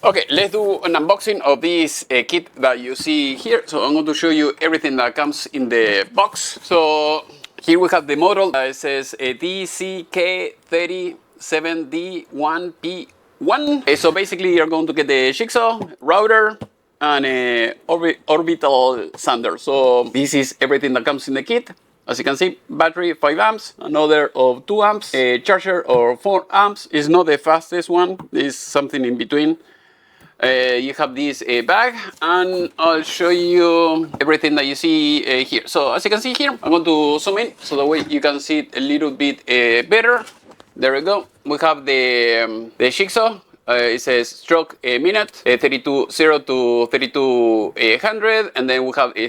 Okay, let's do an unboxing of this kit that you see here. So I'm going to show you everything that comes in the box. So here we have the model. It says DCK37D1P1. So basically you're going to get the Jigsaw, router, and Orbital sander. So this is everything that comes in the kit. As you can see, battery 5 amps, another of 2 amps, a charger of 4 amps. It's not the fastest one, it's something in between. You have this bag, and I'll show you everything that you see here. So as you can see here, I'm going to zoom in so that way you can see it a little bit better. There we go. We have the Jigsaw. It says stroke a minute, 320 to 3200, and then we have a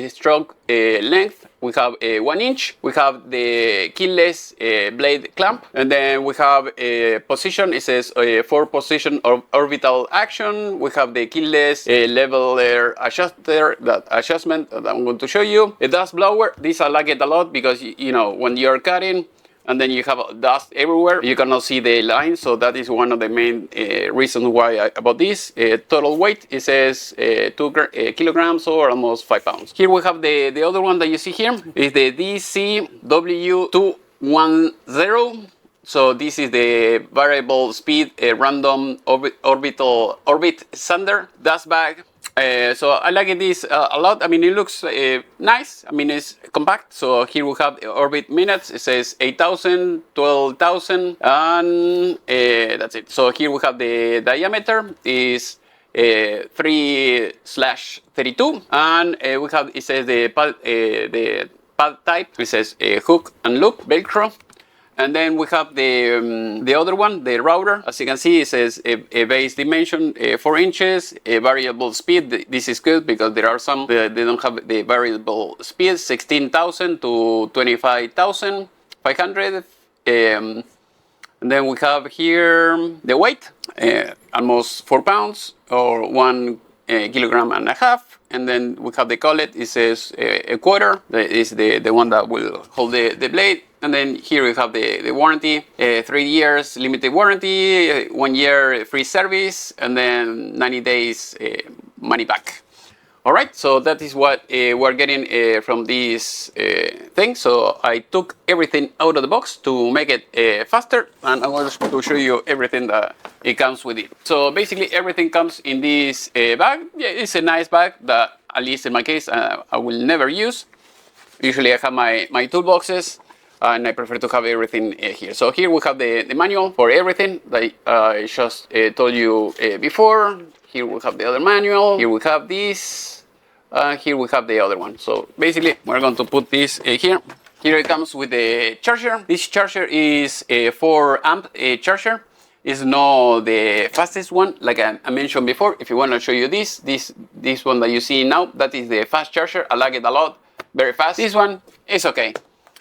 stroke length. We have 1 inch. We have the keyless blade clamp, and then we have a position. It says 4-position orbital action. We have the keyless leveler adjustment that I'm going to show you. A dust blower. This I like it a lot because you know when you're cutting and then you have dust everywhere, you cannot see the line, so that is one of the main reasons why I bought this. Total weight, it says 2 kilograms or almost 5 pounds. Here we have the other one that you see here, is the DCW210. So this is the variable speed random orbit sander dust bag. So I like this a lot. I mean, it looks nice. I mean, it's compact. So here we have orbit minutes. It says 8,000, 12,000, and that's it. So here we have the diameter is 3/32, and we have, it says the pad type. It says hook and loop Velcro. And then we have the other one, the router. As you can see, it says a base dimension 4 inches, a variable speed. This is good because there are some they don't have the variable speed, 16,000 to 25,500. And then we have here the weight, almost 4 pounds or 1 kilogram and a half. And then we have the collet. It says a quarter. That is the one that will hold the blade. And then here we have the warranty, 3 years limited warranty, 1 year free service, and then 90 days money back. All right, so that is what we're getting from this thing. So I took everything out of the box to make it faster, and I'm going to show you everything that it comes with it. So basically everything comes in this bag. Yeah, it's a nice bag that, at least in my case, I will never use. Usually I have my toolboxes, and I prefer to have everything here. So here we have the manual for everything that I just told you before. Here we have the other manual. Here we have this. Here we have the other one. So basically we're going to put this here. Here it comes with the charger. This charger is a 4 amp charger. It's not the fastest one, like I mentioned before. If you want to show you this one that you see now, that is the fast charger. I like it a lot, very fast. This one is okay.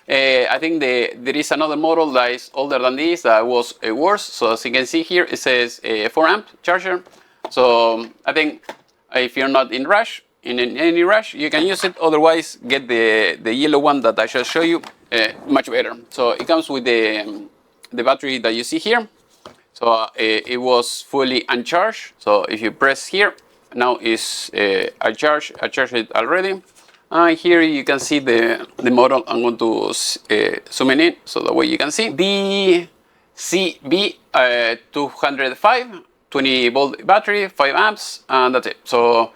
I think there is another model that is older than this that was worse. So as you can see here, it says 4 amp charger. So I think if you're not in any rush, you can use it. Otherwise, get the yellow one that I just showed you, much better. So it comes with the battery that you see here. So it was fully uncharged. So if you press here, now it's I charged it already. Here you can see the model. I'm going to zoom in so that way you can see. DCB205, 20 volt battery, 5 amps, and that's it. So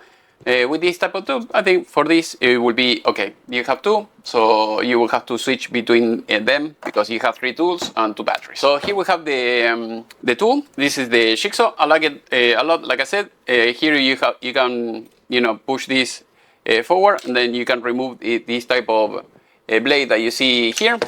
with this type of tool, I think for this it will be okay. You have 2, so you will have to switch between them because you have 3 tools and 2 batteries. So here we have the tool. This is the Jigsaw. I like it a lot. Like I said, here you can push this forward, and then you can remove this type of blade that you see here.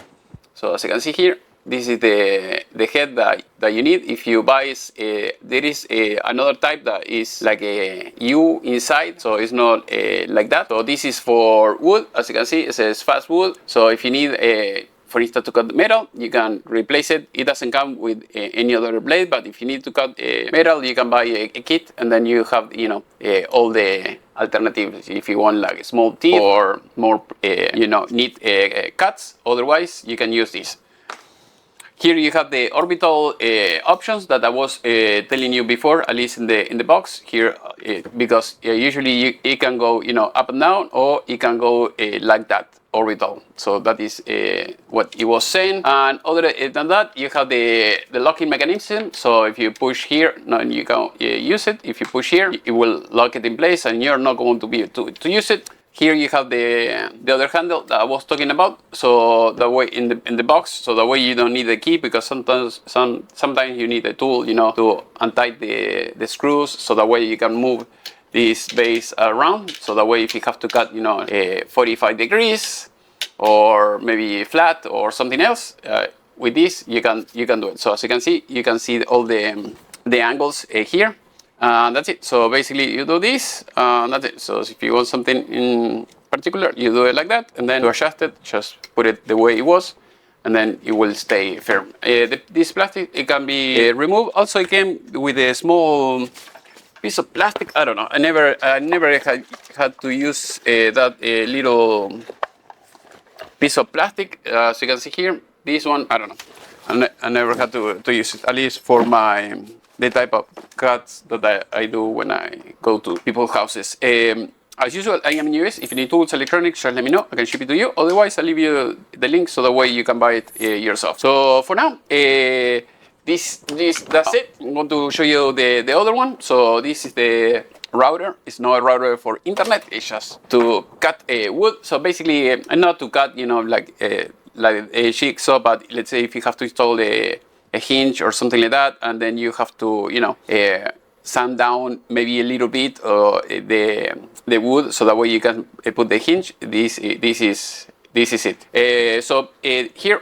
So as you can see here, this is the head that you need. If you buy, there is another type that is like a U inside, so it's not like that. So this is for wood. As you can see, it says fast wood. So if you need for instance, to cut metal, you can replace it. It doesn't come with any other blade, but if you need to cut metal, you can buy a kit, and then you have all the alternatives if you want like small teeth or more neat cuts. Otherwise, you can use this. Here you have the Orbital options that I was telling you before, at least in the box here, because usually it can go, you know, up and down, or it can go like that, Orbital. So that is what it was saying. And other than that, you have the locking mechanism. So if you push here, no, you can use it. If you push here, it will lock it in place, and you're not going to be to use it. Here you have the other handle that I was talking about. So that way in the box, so that way you don't need the key, because sometimes you need a tool, you know, to untie the screws. So that way you can move this base around. So that way if you have to cut, you know, 45 degrees or maybe flat or something else, with this you can do it. So as you can see all the angles here. That's it. So basically you do this, that's it. So if you want something in particular, you do it like that, and then to adjust it, just put it the way it was, and then it will stay firm. This plastic, it can be removed. Also it came with a small piece of plastic. I don't know, I never had to use that little piece of plastic. As you can see here, this one, I don't know, I never had to use it, at least for the type of cuts that I do when I go to people's houses. As usual, I am in US. If you need tools, electronics, just let me know. I can ship it to you. Otherwise, I'll leave you the link so that way you can buy it yourself. So for now, that's it. I'm going to show you the other one. So this is the router. It's not a router for internet. It's just to cut wood. So basically, not to cut, you know, like a jigsaw, but let's say if you have to install a hinge or something like that, and then you have to, you know, sand down maybe a little bit the wood, so that way you can put the hinge. This is it. So here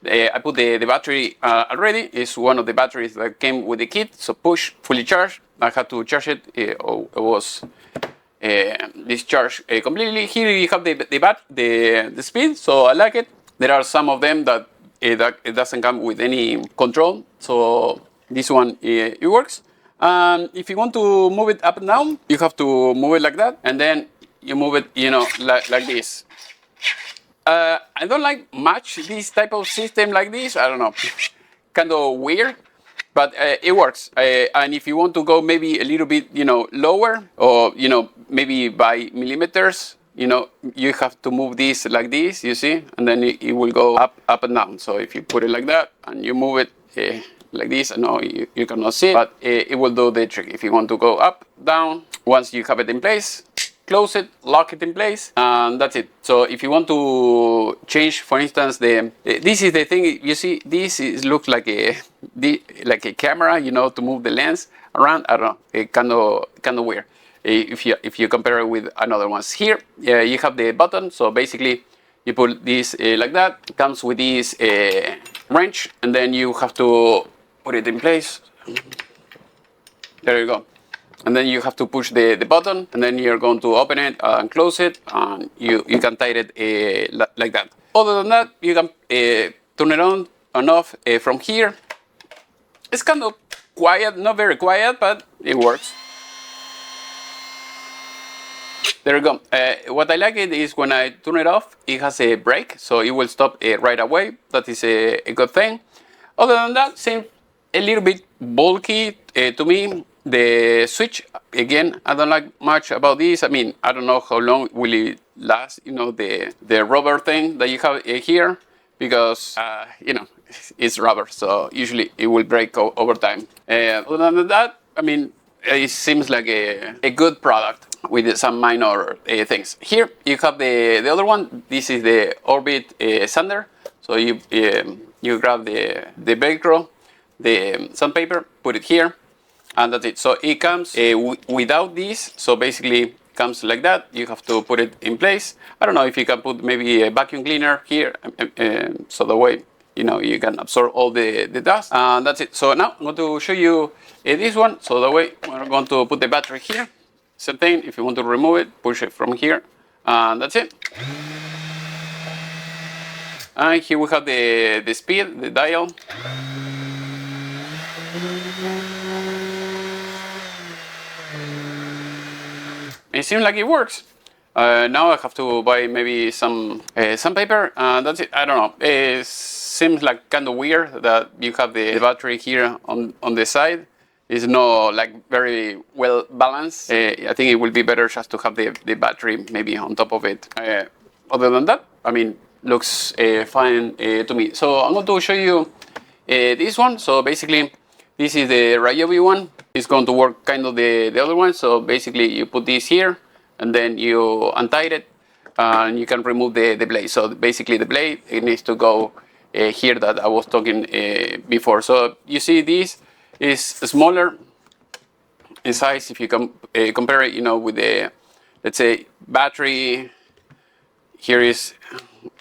I put the battery already. It's one of the batteries that came with the kit. So push, fully charged. I had to charge it. It was discharged completely. Here you have the speed. So I like it. There are some of them that it doesn't come with any control, so this one it works. If you want to move it up and down, you have to move it like that, and then you move it, you know, like this. I don't like much this type of system like this. I don't know, kind of weird, but it works. And if you want to go maybe a little bit, you know, lower, or you know, maybe by millimeters, you know, you have to move this like this, you see, and then it will go up and down. So if you put it like that and you move it like this, I know you cannot see it, but it will do the trick. If you want to go up, down, once you have it in place, close it, lock it in place, and that's it. So if you want to change, for instance, this is the thing, you see, looks like a camera, you know, to move the lens around. I don't know, it kind of weird. If you compare it with another ones. Here, you have the button. So basically, you put this like that. It comes with this wrench, and then you have to put it in place. There you go. And then you have to push the button, and then you're going to open it and close it, and you can tighten it like that. Other than that, you can turn it on and off from here. It's kind of quiet, not very quiet, but it works. There you go. What I like it is when I turn it off, it has a brake, so it will stop right away. That is a good thing. Other than that, seems a little bit bulky to me. The switch, again, I don't like much about this. I mean, I don't know how long will it last, you know, the rubber thing that you have here, because, you know, it's rubber, so usually it will break over time. Other than that, I mean, it seems like a good product with some minor things. Here you have the other one. This is the Orbit sander. So you grab the Velcro, the sandpaper, put it here, and that's it. So it comes without this. So basically it comes like that. You have to put it in place. I don't know if you can put maybe a vacuum cleaner here, so the way, you know, you can absorb all the dust, and that's it. So now I'm going to show you this one. So the way we're going to put the battery here. Same thing. If you want to remove it, push it from here, and that's it. And here we have the speed, the dial. It seems like it works. Now I have to buy maybe some paper, and that's it. I don't know. seems like kind of weird that you have the battery here on the side. It's not like very well balanced. I think it will be better just to have the battery maybe on top of it. Other than that, I mean, looks fine to me. So I'm going to show you this one. So basically, this is the Ryobi one. It's going to work kind of the other one. So basically, you put this here, and then you untie it, and you can remove the blade. So basically, the blade, it needs to go here that I was talking before. So you see this is smaller in size if you compare it, you know, with the, let's say, battery. Here is,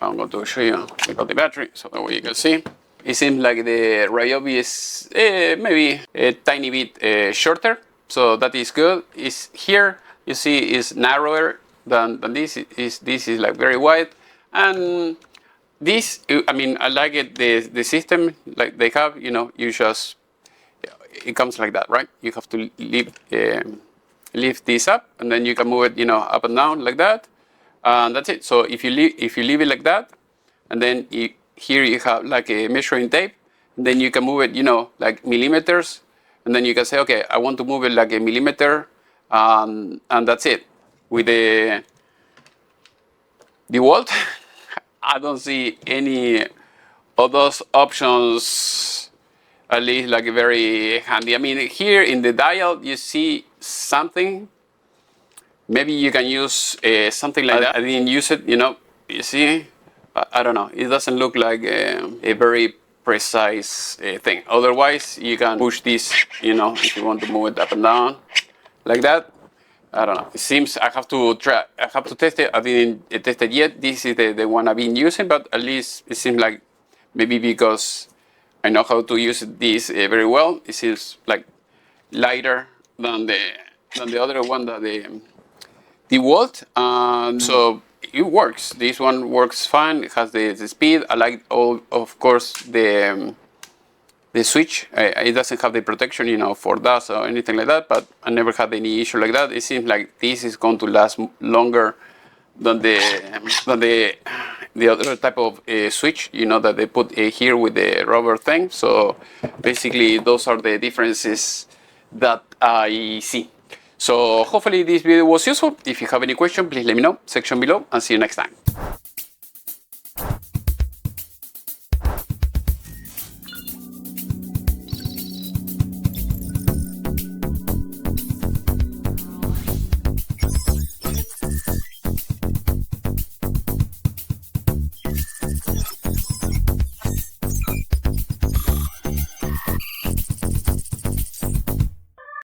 I'm going to show you about the battery so that way you can see. It seems like the Ryobi is maybe a tiny bit shorter, so that is good. Is here you see is narrower than this. This is like very wide, and this, I mean, I like it. The system like they have, you know, you just, it comes like that, right? You have to lift this up, and then you can move it, you know, up and down like that, and that's it. So if you leave it like that, and then here you have like a measuring tape, and then you can move it, you know, like millimeters, and then you can say, okay, I want to move it like a millimeter, and that's it. With the DeWalt, I don't see any of those options, at least like very handy. I mean, here in the dial, you see something. Maybe you can use something like that. I didn't use it, you know, you see, I don't know. It doesn't look like a very precise thing. Otherwise, you can push this, you know, if you want to move it up and down like that. I don't know. It seems I have to try. I have to test it. I didn't test it yet. This is the one I've been using, but at least it seems like maybe because I know how to use this very well. It seems like lighter than the other one, that the DeWalt. So it works. This one works fine. It has the speed. I like of course, the switch. It doesn't have the protection, you know, for dust or anything like that, but I never had any issue like that. It seems like this is going to last longer than the other type of switch, you know, that they put here with the rubber thing. So basically, those are the differences that I see. So hopefully this video was useful. If you have any question, please let me know, section below, and see you next time.